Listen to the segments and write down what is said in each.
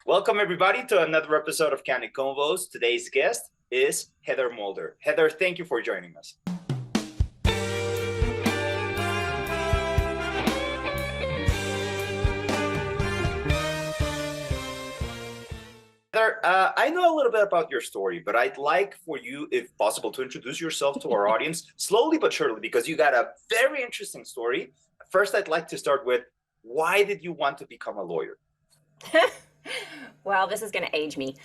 Welcome, everybody, to another episode of Candid Convos. Today's guest is Heather Moulder. Heather, thank you for joining us. Heather, I know a little bit about your story, but I'd like for you, if possible, to introduce yourself to our audience slowly but surely, because you got a very interesting story. First, I'd like to start with, why did you want to become a lawyer? Well, this is going to age me.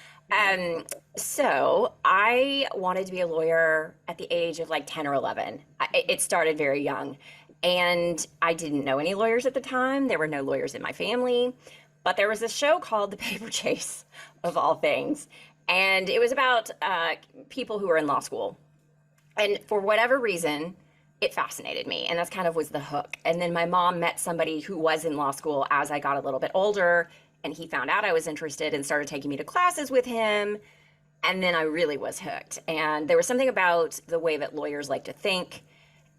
So I wanted to be a lawyer at the age of like 10 or 11. It started very young. And I didn't know any lawyers at the time. There were no lawyers in my family. But there was this show called The Paper Chase, of all things. And it was about people who were in law school. And for whatever reason, it fascinated me. And that's kind of was the hook. And then my mom met somebody who was in law school as I got a little bit older. And he found out I was interested and started taking me to classes with him. And then I really was hooked. And there was something about the way that lawyers like to think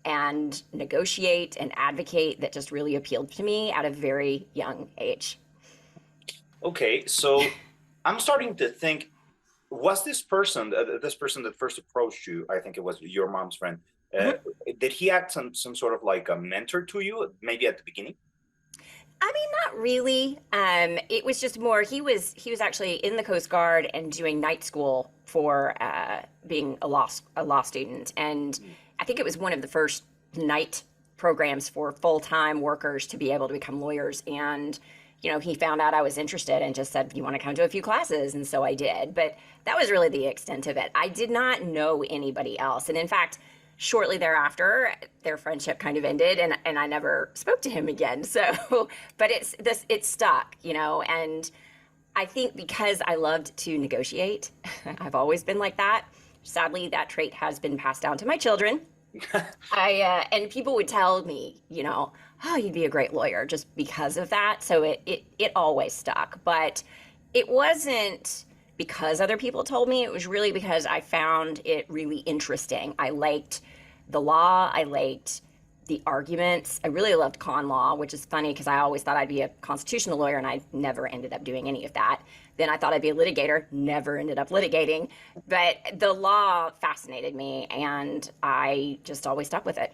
and negotiate and advocate that just really appealed to me at a very young age. Okay, so I'm starting to think, was this person that first approached you, I think it was your mom's friend, did he act some sort of like a mentor to you, maybe at the beginning? I mean, not really. It was just more, he was actually in the Coast Guard and doing night school for being a law student. And I think it was one of the first night programs for full-time workers to be able to become lawyers. And, you know, he found out I was interested and just said, you want to come to a few classes? And so I did. But that was really the extent of it. I did not know anybody else. And in fact, shortly thereafter, their friendship kind of ended, and I never spoke to him again. So, but it stuck, you know, and I think because I loved to negotiate, I've always been like that. Sadly, that trait has been passed down to my children. And people would tell me, you know, oh, you'd be a great lawyer just because of that. So it always stuck, but it wasn't because other people told me. It was really because I found it really interesting. I liked the law. I liked the arguments. I really loved con law, which is funny because I always thought I'd be a constitutional lawyer and I never ended up doing any of that. Then I thought I'd be a litigator, never ended up litigating. But the law fascinated me and I just always stuck with it.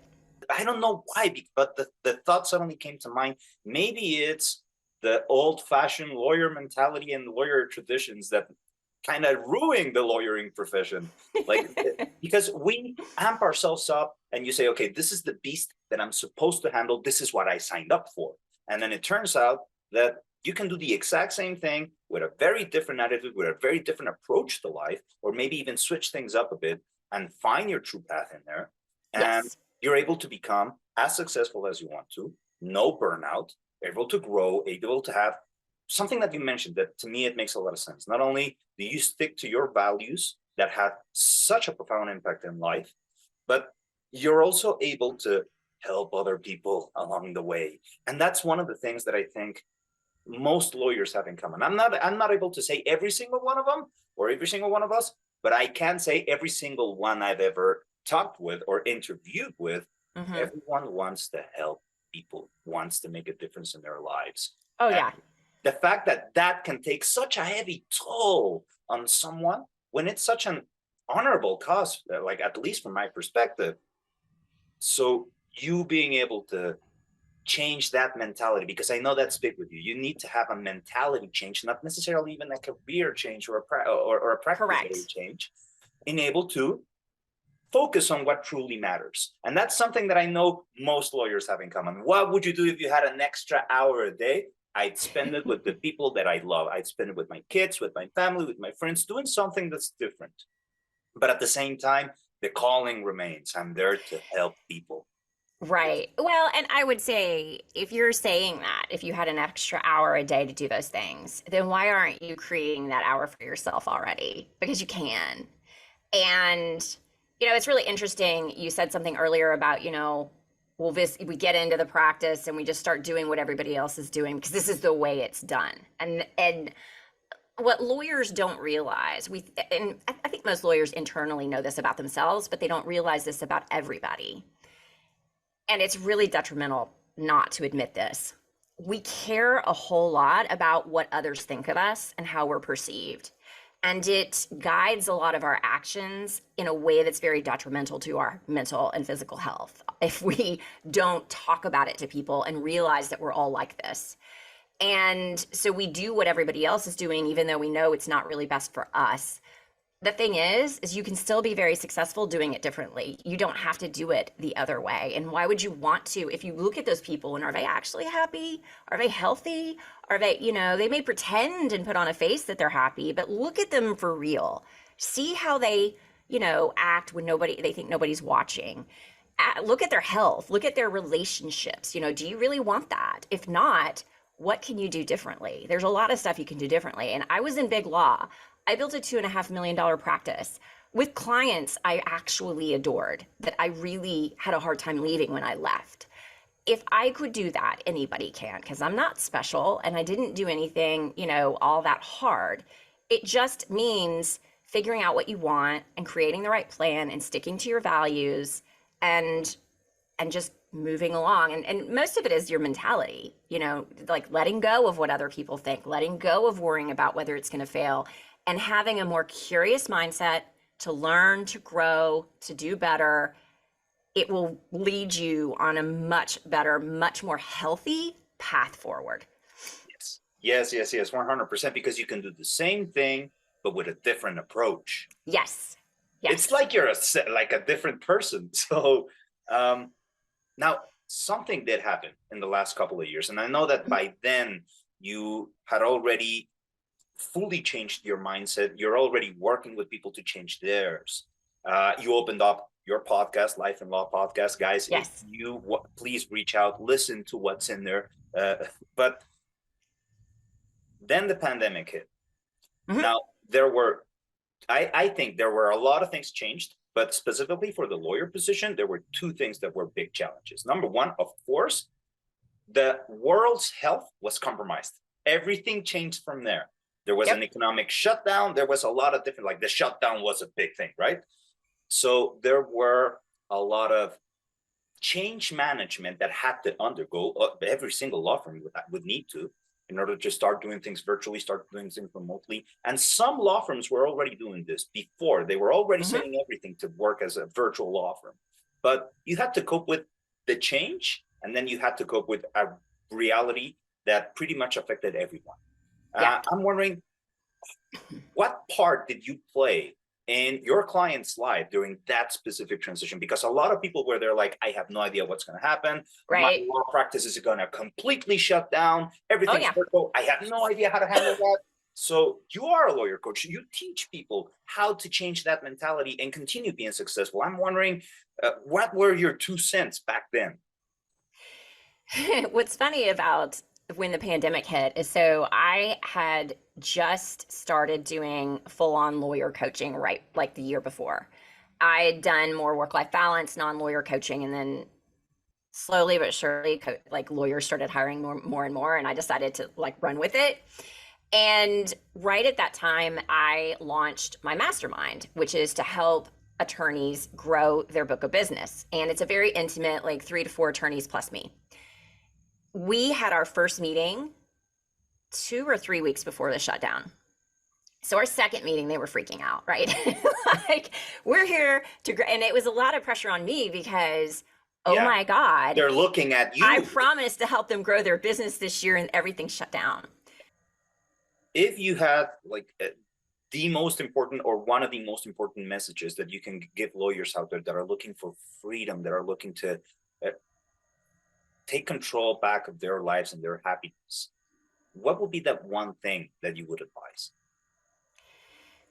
I don't know why, but the thought suddenly came to mind. Maybe it's the old-fashioned lawyer mentality and lawyer traditions that kind of ruining the lawyering profession, like because we amp ourselves up and you say, okay, this is the beast that I'm supposed to handle, this is what I signed up for, and then it turns out that you can do the exact same thing with a very different attitude, with a very different approach to life, or maybe even switch things up a bit and find your true path in there. And Yes. you're able to become as successful as you want to, no burnout, able to grow, able to have something that you mentioned that to me, it makes a lot of sense. Not only do you stick to your values that have such a profound impact in life, but you're also able to help other people along the way. And that's one of the things that I think most lawyers have in common. I'm not able to say every single one of them or every single one of us, but I can say every single one I've ever talked with or interviewed with, Hmm. everyone wants to help people, wants to make a difference in their lives. Oh, And yeah. the fact that that can take such a heavy toll on someone when it's such an honorable cause, like at least from my perspective. So you being able to change that mentality, because I know that's big with you. You need to have a mentality change, not necessarily even a career change or or a practice Correct. change, being able to focus on what truly matters. And that's something that I know most lawyers have in common. What would you do if you had an extra hour a day? I'd spend it with the people that I love. I'd spend it with my kids, with my family, with my friends, doing something that's different. But at the same time, the calling remains. I'm there to help people. Right. Well, and I would say if you're saying that, if you had an extra hour a day to do those things, then why aren't you creating that hour for yourself already? Because you can. And, you know, it's really interesting. You said something earlier about, you know, well, this, we get into the practice and we just start doing what everybody else is doing because this is the way it's done. And what lawyers don't realize, and I think most lawyers internally know this about themselves, but they don't realize this about everybody. And it's really detrimental not to admit this. we care a whole lot about what others think of us and how we're perceived. And it guides a lot of our actions in a way that's very detrimental to our mental and physical health if we don't talk about it to people and realize that we're all like this. And so we do what everybody else is doing, even though we know it's not really best for us. The thing is you can still be very successful doing it differently. You don't have to do it the other way. And why would you want to? If you look at those people and are they actually happy? Are they healthy? Are they, they may pretend and put on a face that they're happy, but look at them for real. See how they, act when they think nobody's watching. Look at their health, look at their relationships. Do you really want that? If not, what can you do differently? There's a lot of stuff you can do differently. And I was in big law. I built a $2.5 million practice with clients I actually adored that I really had a hard time leaving when I left. If I could do that, anybody can, because I'm not special and I didn't do anything, all that hard. It just means figuring out what you want and creating the right plan and sticking to your values and just moving along. And most of it is your mentality, like letting go of what other people think, letting go of worrying about whether it's going to fail, and having a more curious mindset to learn, to grow, to do better. It will lead you on a much better, much more healthy path forward. Yes, 100%, because you can do the same thing, but with a different approach. Yes. It's like you're like a different person. So now something did happen in the last couple of years. And I know that by then you had already fully changed your mindset. You're already working with people to change theirs. You opened up your podcast, Life and Law Podcast. Guys, yes. If you please reach out, listen to what's in there. But then the pandemic hit. Mm-hmm. Now, I think there were a lot of things changed, but specifically for the lawyer position, there were two things that were big challenges. Number one, of course, the world's health was compromised. Everything changed from there. There was an economic shutdown. There was a lot of different, like the shutdown was a big thing, right? So there were a lot of change management that had to undergo, every single law firm would need to, in order to start doing things virtually, start doing things remotely. And some law firms were already doing this before. They were already setting everything to work as a virtual law firm. But you had to cope with the change, and then you had to cope with a reality that pretty much affected everyone. I'm wondering, what part did you play in your client's life during that specific transition? Because a lot of people were there like, I have no idea what's going to happen. Right. My law practice is going to completely shut down. Everything's virtual. I have no idea how to handle that. So you are a lawyer coach. You teach people how to change that mentality and continue being successful. I'm wondering, what were your 2 cents back then? What's funny about when the pandemic hit is, so I had just started doing full-on lawyer coaching right like the year before. I had done more work-life balance, non-lawyer coaching, and then slowly but surely like lawyers started hiring more and more, and I decided to like run with it. And right at that time, I launched my mastermind, which is to help attorneys grow their book of business. And it's a very intimate, like 3 to 4 attorneys plus me. We had our first meeting 2 or 3 weeks before the shutdown. So our second meeting, they were freaking out, right? Like, we're here to, and it was a lot of pressure on me because, oh my God. They're looking at you. I promised to help them grow their business this year and everything shut down. If you had like the most important or one of the most important messages that you can give lawyers out there that are looking for freedom, that are looking to take control back of their lives and their happiness, what would be that one thing that you would advise?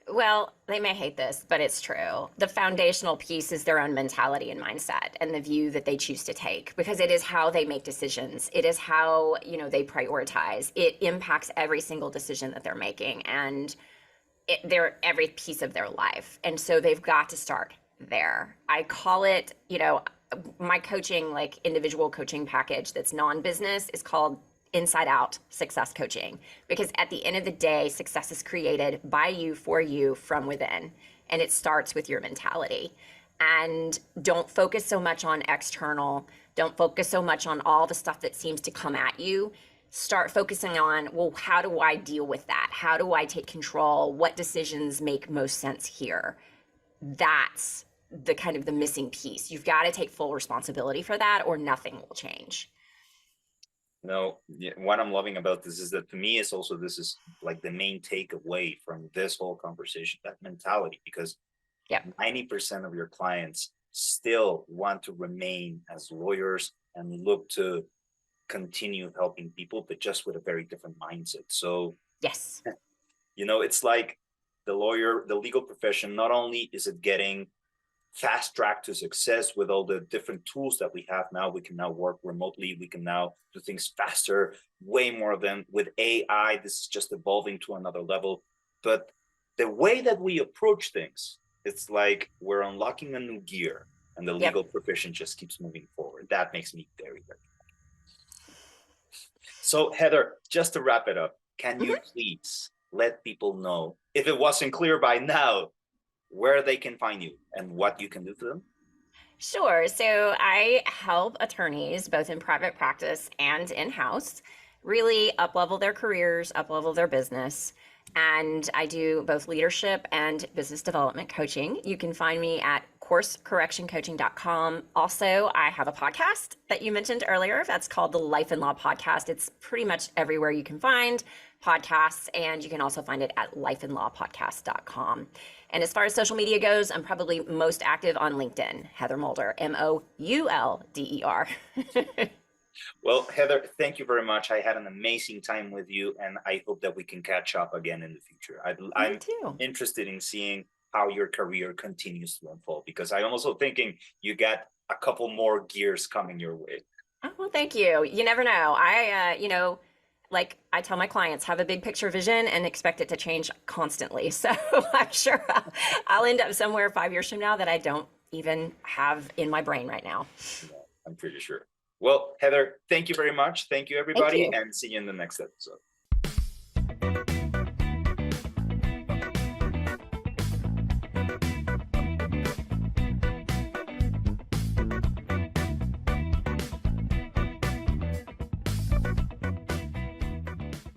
Well, they may hate this, but it's true. The foundational piece is their own mentality and mindset and the view that they choose to take, because it is how they make decisions. It is how, they prioritize. It impacts every single decision that they're making, and they're every piece of their life. And so they've got to start there. I call it, my coaching, like individual coaching package that's non-business, is called Inside Out Success Coaching, because at the end of the day, success is created by you, for you, from within, and it starts with your mentality. And don't focus so much on external, don't focus so much on all the stuff that seems to come at you. start focusing on, well, how do I deal with that? How do I take control? What decisions make most sense here? That's the kind of the missing piece. You've got to take full responsibility for that, or nothing will change. What I'm loving about this is that to me, it's also, this is like the main takeaway from this whole conversation, that mentality, because Yep. 90% of your clients still want to remain as lawyers and look to continue helping people, but just with a very different mindset. So, Yes. it's like the legal profession, not only is it getting fast track to success with all the different tools that we have now. We can now work remotely. We can now do things faster, way more of them. With AI, this is just evolving to another level. But the way that we approach things, it's like we're unlocking a new gear, and the Yep. legal profession just keeps moving forward. That makes me very, very happy. So, Heather, just to wrap it up, can you please let people know, if it wasn't clear by now, where they can find you and what you can do for them? Sure. So I help attorneys, both in private practice and in-house, really up-level their careers, up-level their business. And I do both leadership and business development coaching. You can find me at coursecorrectioncoaching.com. Also, I have a podcast that you mentioned earlier. That's called the Life and Law Podcast. It's pretty much everywhere you can find podcasts, and you can also find it at lifeandlawpodcast.com. And as far as social media goes, I'm probably most active on LinkedIn, Heather Moulder, Moulder. Well, Heather, thank you very much. I had an amazing time with you, and I hope that we can catch up again in the future. Me I'm too. interested in seeing how your career continues to unfold, because I'm also thinking you got a couple more gears coming your way. Oh, well, thank you. You never know. Like I tell my clients, have a big picture vision and expect it to change constantly. So I'm sure I'll end up somewhere 5 years from now that I don't even have in my brain right now. Yeah, I'm pretty sure. Well, Heather, thank you very much. Thank you, Thank everybody, you. and see you in the next episode.